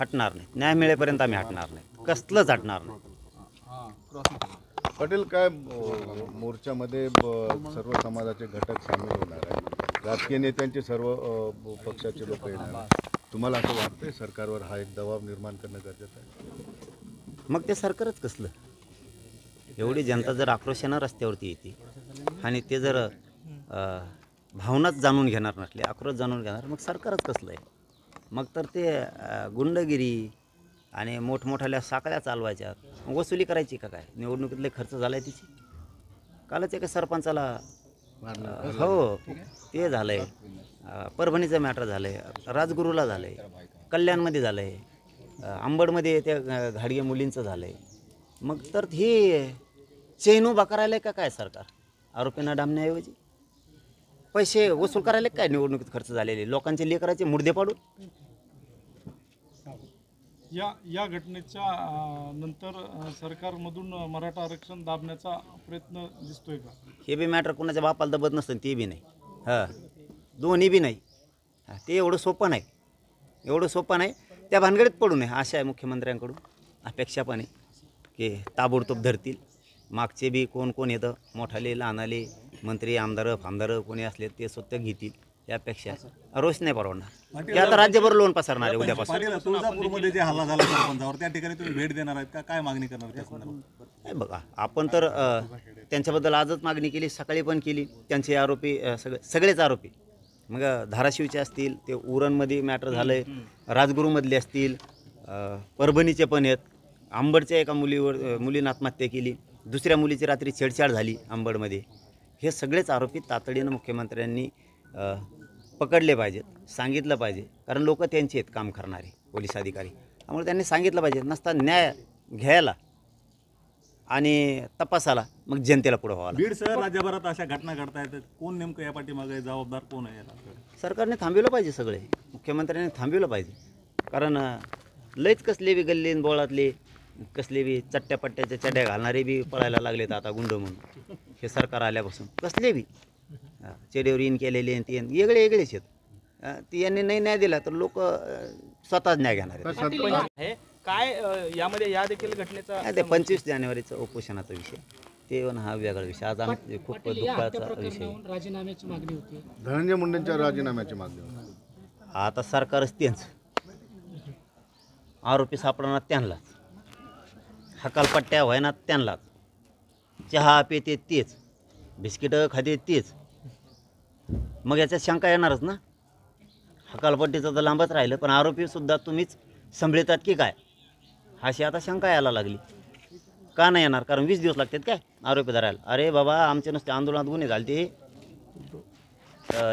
हटणार नाही. न्याय मिळेपर्यंत आम्ही हटणार नाही, कसलंच हटणार नाही. पाटील, काय मोर्चामध्ये सर्व समाजाचे घटक सामील होणार आहेत, राजकीय नेत्यांचे सर्व पक्षाचे लोक येणार आहेत. तुम्हाला असं वाटतंय सरकारवर हा एक दबाव निर्माण करणं गरजेचं आहे? मग ते सरकारच कसलं? एवढी जनता जर आक्रोशानं रस्त्यावरती येते आणि ते जर भावनाच जाणून घेणार नसले, आक्रोश जाणून घेणार, मग सरकारच कसलं आहे? मग तर ते गुंडगिरी आणि मोठमोठ्याल्या साखळ्या चालवायच्या, वसुली करायची का काय? निवडणुकीतले खर्च झाला आहे तिची. कालच एका सरपंचाला हो ते झालं आहे, परभणीचं मॅटर झालं आहे, राजगुरूला झालं आहे, कल्याणमध्ये झालं आहे, अंबडमध्ये त्या घाडगे मुलींचं झालं आहे. मग तर हे चैन उभा करायला का काय सरकार? आरोपींना डांबण्याऐवजी पैसे वसूल करायला काय? निवडणुकीत खर्च झालेले लोकांचे लेकराचे मुर्दे पाडून. या घटनेच्या नंतर सरकारमधून मराठा आरक्षण दाबण्याचा प्रयत्न दिसतोय का? हे बी मॅटर कोणाच्या बापाला दबत नसतं, ते बी नाही. हां, दोन्ही बी नाही. ते एवढं सोपं नाही, एवढं सोपं नाही. त्या भानगडीत पडू नये अशा आहे मुख्यमंत्र्यांकडून अपेक्षा पण आहे की ताबडतोब धरतील. मागचे बी कोण कोण येतं, मोठाले लहानाले मंत्री आमदार फामदार कोणी असले ते स्वतः घेतील यापेक्षा रोष नाही परवडणार. ते आता राज्यभर लोन पसरणार आहे उद्यापासून. तुळजापूरमध्ये जे हल्ला झाला सरपंचावर, त्या ठिकाणी तुम्ही भेट देणार आहेत का? काय मागणी करणार त्या संदर्भात? नाही बघा, आपण तर त्यांच्याबद्दल आजच मागणी केली, सकाळी पण केली. त्यांचे आरोपी सगळेच आरोपी मग धाराशिवचे असतील, ते उरणमध्ये मॅटर झालं आहे, राजगुरूमधले असतील, परभणीचे पण आहेत. अंबडच्या एका मुलीनं आत्महत्या केली, दुसऱ्या मुलीची रात्री छेडछाड झाली अंबडमध्ये. हे सगळेच आरोपी तातडीनं मुख्यमंत्र्यांनी पकडले पाहिजेत, सांगितलं पाहिजे. कारण लोक त्यांचे आहेत काम करणारे पोलीस अधिकारी, त्यामुळे त्यांनी सांगितलं पाहिजे. नसता न्याय घ्यायला आणि तपासाला मग जनतेला पुढं व्हावं. बीड शहर राज्यभरात अशा घटना घडतायत, कोण नेमकं या पाठीमागे जबाबदार कोण आहे याला? सरकारने थांबवलं पाहिजे, सगळे मुख्यमंत्र्यांनी थांबवलं पाहिजे. कारण लयच कसले बी गल्लीन बोळातले कसले बी चट्ट्या पट्ट्याच्या चड्या घालणारे बी पळायला लागलेत आता गुंड म्हणून. हे सरकार आल्यापासून कसले बी चेडीवर इन केलेले ते वेगळे वेगळेच आहेत. ती यांनी नाही न्याय दिला तर लोक स्वतःच न्याय घेणार आहेत. काय यामध्ये या देखील घटनेचा ते 25 जानेवारीचा उपोषणाचा विषय, ते पण हा वेगळा विषय. आज आम्ही खूप दुःखाचा विषय. राजीनाम्याची मागणी होती, धनंजय मुंडेंच्या राजीनाम्याची मागणी होती. आता सरकारच त्यांचं, आरोपी सापडणार त्यांनाच, हकालपट्ट्या व्हायनात त्यांनाच, चहा पिते तेच, बिस्किटं खाते तेच. मग याच्यात शंका येणारच ना. हकालपट्टीचं तर लांबच राहिलं, पण आरोपीसुद्धा तुम्हीच संभळतात की काय, अशी आता शंका यायला लागली. का नाही येणार? कारण 20 दिवस लागतात काय आरोपी धरायला? अरे बाबा, आमचे नुसते आंदोलनात गुन्हे झाले ते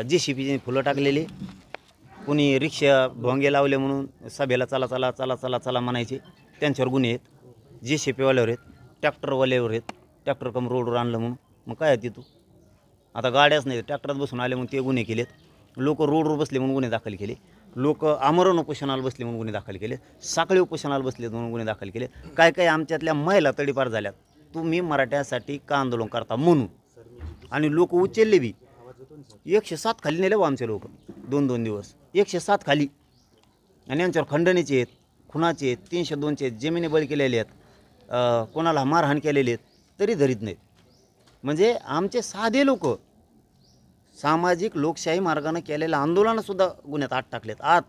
JCBने फुलं टाकलेली, कोणी रिक्षा भोंगे लावले म्हणून सभेला चला चला चला चला चला म्हणायचे, त्यांच्यावर गुन्हे आहेत. JCBवाल्यावर आहेत, ट्रॅक्टरवाल्यावर आहेत, ट्रॅक्टर कम रोडवर आणलं म्हणून. मग काय आहे तू? आता गाड्याच नाही, ट्रॅक्टरात बसून आले म्हणून ते गुन्हे केलेत. लोक रोडवर बसले म्हणून गुन्हे दाखल केले. लोक आमरण उपोषणाला बसले म्हणून गुन्हे दाखल केले. साखळी उपोषणाला बसले म्हणून गुन्हे दाखल केले. काय काय आमच्यातल्या महिला तडीपार झाल्यात. तुम्ही मराठ्यासाठी का आंदोलन करता म्हणून. आणि लोक उचलले बी. 107 खाली नेले व आमचे लोक 2-2 दिवस 107 खाली. आणि यांच्यावर खंडणीचे आहेत, खुनाचे आहेत, 302चे आहेत, जमिनी बळी केलेले आहेत, कोणाला मारहाण केलेले आहेत, तरी धरीत नाहीत. म्हणजे आमचे साधे लोक सामाजिक लोकशाही मार्गाने केलेल्या आंदोलनासुद्धा गुन्ह्यात आत टाकलेत, आत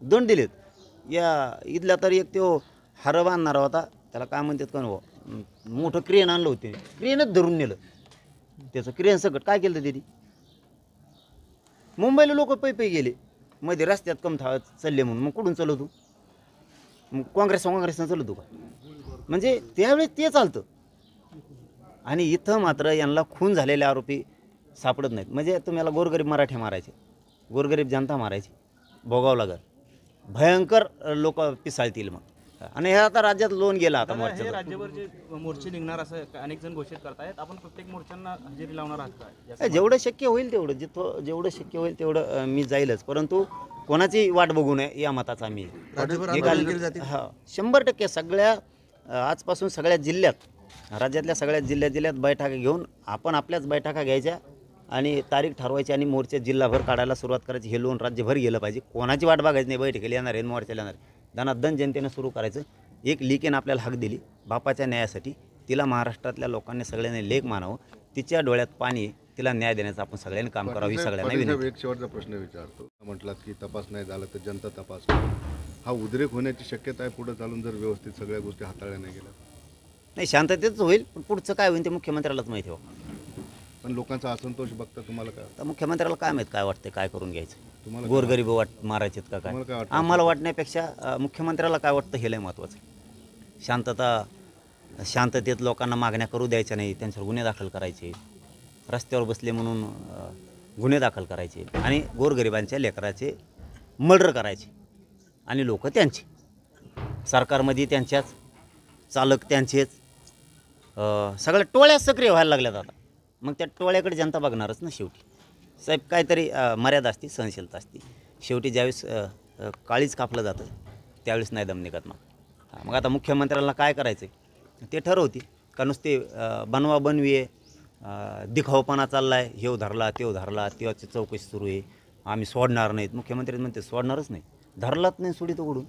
दंड दिलेत. या इथला तर एक तो हरं बांधणारा होता, त्याला काय म्हणतात का हो, मोठं क्रेन आणलं होते, क्रेनच धरून नेलं. त्याचं क्रेन सकट काय केलं त्यांनी? मुंबईला लोक पै गेले, मध्ये रस्त्यात कम चालले म्हणून. मग कुठून चालवतो? मग काँग्रेसनं चालवतो का? म्हणजे त्यावेळेस ते चालतं. आणि इथं मात्र यांना खून झालेले आरोपी सापडत नाहीत. म्हणजे तुम्हाला गोरगरीब मराठे मारायचे, गोरगरीब जनता मारायची, भोगावं लागल. भयंकर लोक पिसाळतील मग. आणि हे आता राज्यात लोन गेला. आता हे राज्यभर जे मोर्चे निघणार असं अनेक जण घोषित करतायत, आपण प्रत्येक मोर्चांना हजेरी लावणार आहात का? जेवढं शक्य होईल तेवढं, जेवढं शक्य होईल तेवढं मी जाईलच. परंतु कोणाची वाट बघू नये या मताचा मी. हा 100% सगळ्या आजपासून सगळ्या जिल्ह्यात, राज्यातल्या सगळ्या जिल्ह्यात बैठका घेऊन आपण आपल्याच बैठका घ्यायच्या आणि तारीख ठरवायची आणि मोर्चे जिल्हाभर काढायला सुरुवात करायची. हे लोन राज्यभर गेलं पाहिजे. कोणाची वाट बघायची नाही. बैठकीला येणार आहे, मोर्चाला येणार आहे, धनाधन जनतेनं सुरू करायचं. एक लिकेन आपल्याला हक दिली बापाच्या न्यायासाठी, तिला महाराष्ट्रातल्या लोकांनी सगळ्यांनी लेख मानावं, तिच्या डोळ्यात पाणी आहे, तिला न्याय देण्याचं आपण सगळ्यांनी काम करावं ही सगळ्यांना पाटील साहेब, विनंती. एक शेवटचा प्रश्न विचारतो. म्हटलात की तपास नाही झाला तर जनता तपास करेल. हा उद्रेक होण्याची शक्यता आहे पुढे चालून जर व्यवस्थित सगळ्या गोष्टी हाताळल्या नाही गेल्या? नाही, शांततेच होईल, पण पुढचं काय होईल ते मुख्यमंत्र्यालाच माहिती हो. पण लोकांचा असंतोष बघता तुम्हाला काय तर मुख्यमंत्र्याला काय माहीत काय वाटतं, काय करून घ्यायचं, तुम्हाला गोरगरीब मारायचेत का तुम्हाला काय काय. वाटतं? आम्हाला वाटण्यापेक्षा मुख्यमंत्र्याला काय वाटतं हे लय महत्त्वाचं आहे. शांततेत लोकांना मागण्या करू द्यायच्या नाही, त्यांच्यावर गुन्हे दाखल करायचे, रस्त्यावर बसले म्हणून गुन्हे दाखल करायचे आणि गोरगरिबांच्या लेकराचे मर्डर करायचे आणि लोक त्यांचे, सरकारमध्ये त्यांच्याच, चालक त्यांचेच, सगळ्या टोळ्या सक्रिय व्हायला लागल्यात आता. मग त्या टोळ्याकडे जनता बघणारच ना शेवटी. साहेब काहीतरी मर्यादा असते, सहनशीलता असते. शेवटी ज्यावेळेस काळीच कापलं जातं त्यावेळेस नाही दम निघत. मग आता मुख्यमंत्र्याला काय करायचं आहे ते ठरवते का नुसते बनवा बनवी आहे, दिखावपणा चालला आहे, हेव धरला तेव धरला, तेव्हाची चौकशी सुरू आहे, आम्ही सोडणार नाहीत. मुख्यमंत्री म्हणते सोडणारच नाही, धरलाच नाही सोडीत उघडून,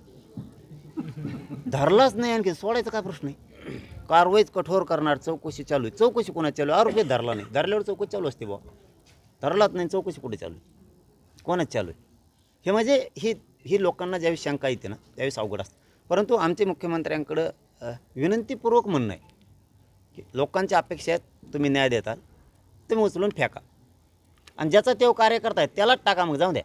धरलाच नाही आणखी सोडायचा काय प्रश्न आहे. कारवाईच कठोर करणार, चौकशी चालू आहे. चौकशी कोणाची चालू आहे? आरोपी धरला नाही, धरल्यावर चौकशी चालू असते बुवा. धरलाच नाही, चौकशी कुठे चालू आहे, कोणाच चालू आहे? हे म्हणजे ही लोकांना ज्यावेळेस शंका येते ना त्यावेळेस अवघड असतं. परंतु आमचे मुख्यमंत्र्यांकडं विनंतीपूर्वक म्हणणं आहे की लोकांच्या अपेक्षा आहेत, तुम्ही न्याय देताल तुम्ही उचलून फेका आणि ज्याचा तेव कार्यकर्ता आहे त्यालाच टाका, मग जाऊ द्या.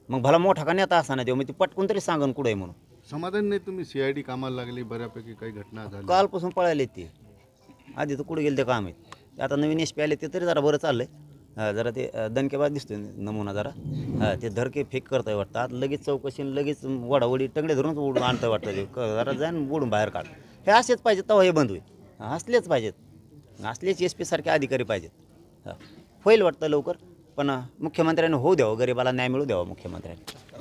मग भला मोठा का नेता असा ना देऊ, मग ती पटकून तरी सांगन कुठं आहे म्हणून. समाधान नाही तुम्ही CID कामाला लागली, बऱ्यापैकी काही घटना झाल्या. कालपासून पळायले ते, आधी तर कुठे गेले ते काम आहे. आता नवीन SP आले ते तरी जरा बरं चाललं आहे, जरा ते दणकेबाज दिसतोय नमुना जरा. ते धरके फेक करताय वाटतं, आता लगेच चौकशी लगेच वडावडी टंगडे धरूनच उडून आणतं वाटतं ते, जरा जाईन उडून बाहेर काढ. हे असेच पाहिजेत तेव्हा हे बंद होईल, असलेच पाहिजेत, असलेच SP सारखे अधिकारी पाहिजेत. होईल वाटतं लवकर, पण मुख्यमंत्र्यांनी होऊ द्यावं, गरिबाला न्याय मिळू द्यावा मुख्यमंत्र्यांनी.